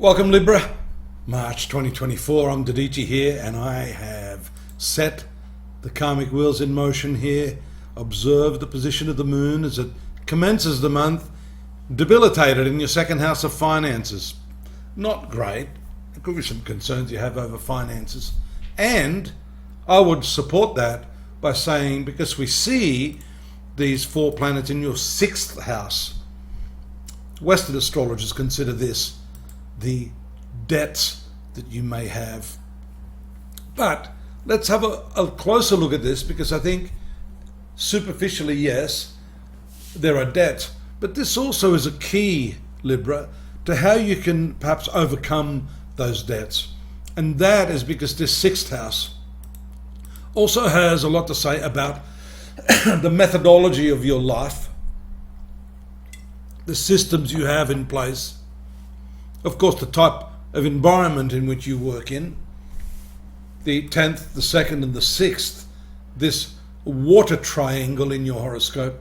Welcome Libra, March 2024. I'm Dadichi here, and I have set the karmic wheels in motion here. Observe the position of the moon as it commences the month, debilitated in your second house of finances. Not great. There could be some concerns you have over finances. And I would support that by saying, because we see these four planets in your sixth house, Western astrologers consider this the debts that you may have. But let's have a closer look at this, because I think superficially, yes, there are debts, but this also is a key, Libra, to how you can perhaps overcome those debts. And that is because this sixth house also has a lot to say about the methodology of your life, the systems you have in place, of course the type of environment in which you work in. The 10th, the 2nd and the 6th, this water triangle in your horoscope,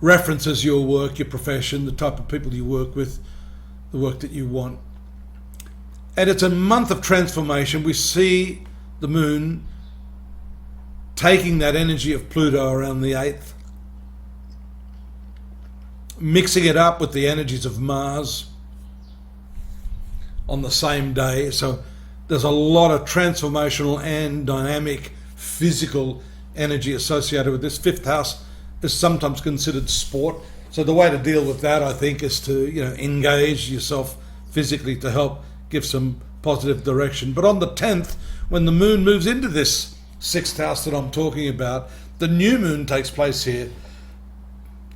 references your work, your profession, the type of people you work with, the work that you want. And it's a month of transformation. We see the moon taking that energy of Pluto around the 8th, mixing it up with the energies of Mars on the same day. So there's a lot of transformational and dynamic physical energy associated with this. Fifth house is sometimes considered sport. So the way to deal with that, I think, is to engage yourself physically to help give some positive direction. But on the 10th, when the moon moves into this sixth house that I'm talking about, the new moon takes place here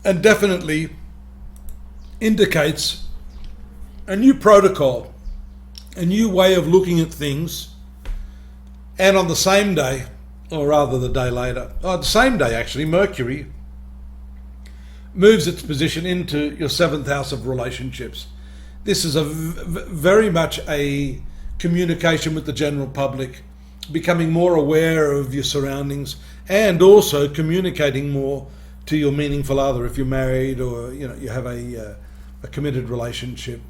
and definitely indicates a new protocol, a new way of looking at things. And on the same day, or rather the day later, the same day actually, Mercury moves its position into your seventh house of relationships. This is very much a communication with the general public, becoming more aware of your surroundings, and also communicating more to your meaningful other if you're married or you have a committed relationship.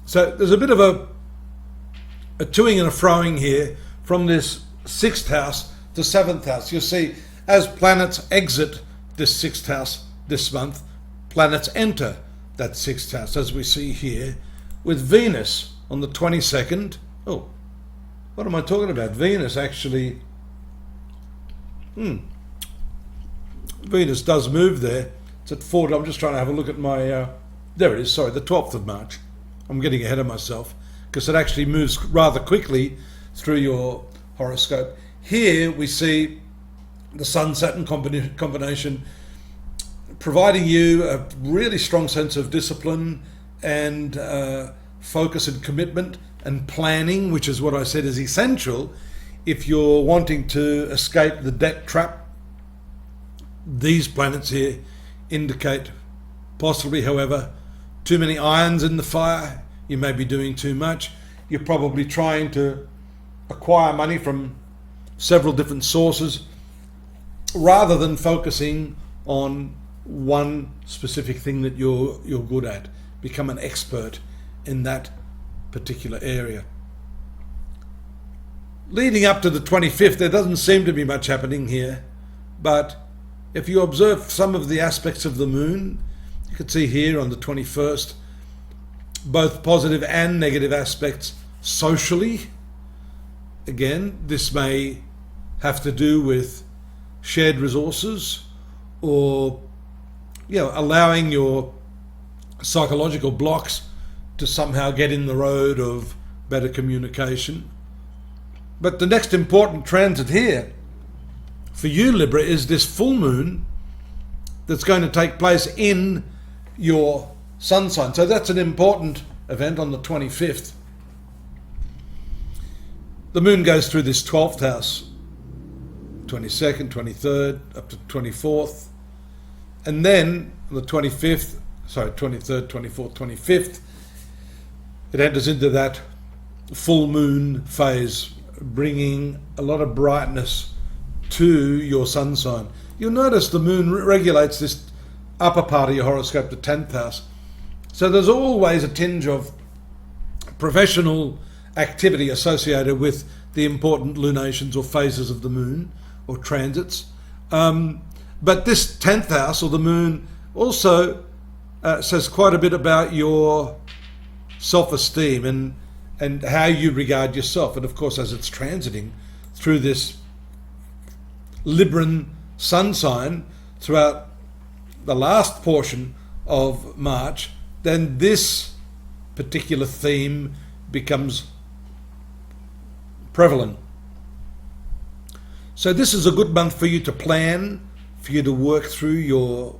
So there's a bit of a toing and a froing here from this sixth house to seventh house. You'll see as planets exit this sixth house this month, planets enter that sixth house, as we see here with Venus on the 22nd. Oh, what am I talking about? Venus actually, Venus does move there. It's at 4. I'm just trying to have a look at my, there it is, sorry, the 12th of March. I'm getting ahead of myself because it actually moves rather quickly through your horoscope. Here we see the Sun-Saturn combination providing you a really strong sense of discipline and focus and commitment and planning, which is what I said is essential if you're wanting to escape the debt trap. These planets here indicate possibly, however, too many irons in the fire. You may be doing too much. You're probably trying to acquire money from several different sources rather than focusing on one specific thing that you're good at. Become an expert in that particular area. Leading up to the 25th, there doesn't seem to be much happening here, but if you observe some of the aspects of the moon, you can see here on the 21st, both positive and negative aspects socially. Again, this may have to do with shared resources or allowing your psychological blocks to somehow get in the road of better communication. But the next important transit here for you, Libra, is this full moon that's going to take place in your sun sign. So that's an important event on the 25th. The moon goes through this 12th house, 22nd, 23rd, up to 24th. And then on the 23rd, 24th, 25th, it enters into that full moon phase, bringing a lot of brightness to your sun sign. You'll notice the moon regulates this upper part of your horoscope, the 10th house. So there's always a tinge of professional activity associated with the important lunations or phases of the moon or transits. But this 10th house, or the moon, also says quite a bit about your self-esteem and how you regard yourself. And of course, as it's transiting through this Libran sun sign throughout the last portion of March, then this particular theme becomes prevalent. So this is a good month for you to plan, for you to work through your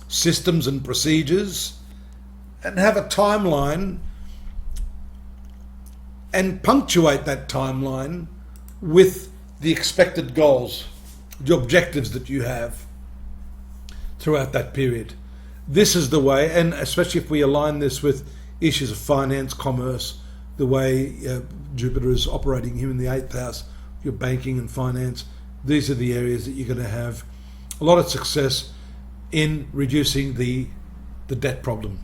systems and procedures and have a timeline and punctuate that timeline with the expected goals, the objectives that you have throughout that period. This is the way, and especially if we align this with issues of finance, commerce, the way Jupiter is operating here in the 8th house, your banking and finance, these are the areas that you're going to have a lot of success in reducing the debt problem.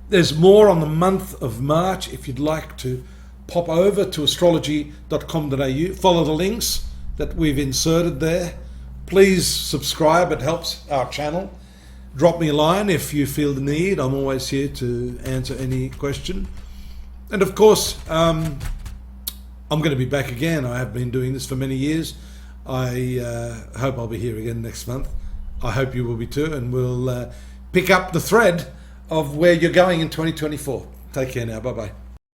There's more on the month of March. If you'd like to pop over to astrology.com.au, follow the links that we've inserted there. Please subscribe, it helps our channel. Drop me a line if you feel the need. I'm always here to answer any question. And of course, I'm going to be back again. I have been doing this for many years. I hope I'll be here again next month. I hope you will be too, and we'll pick up the thread of where you're going in 2024. Take care now. Bye-bye.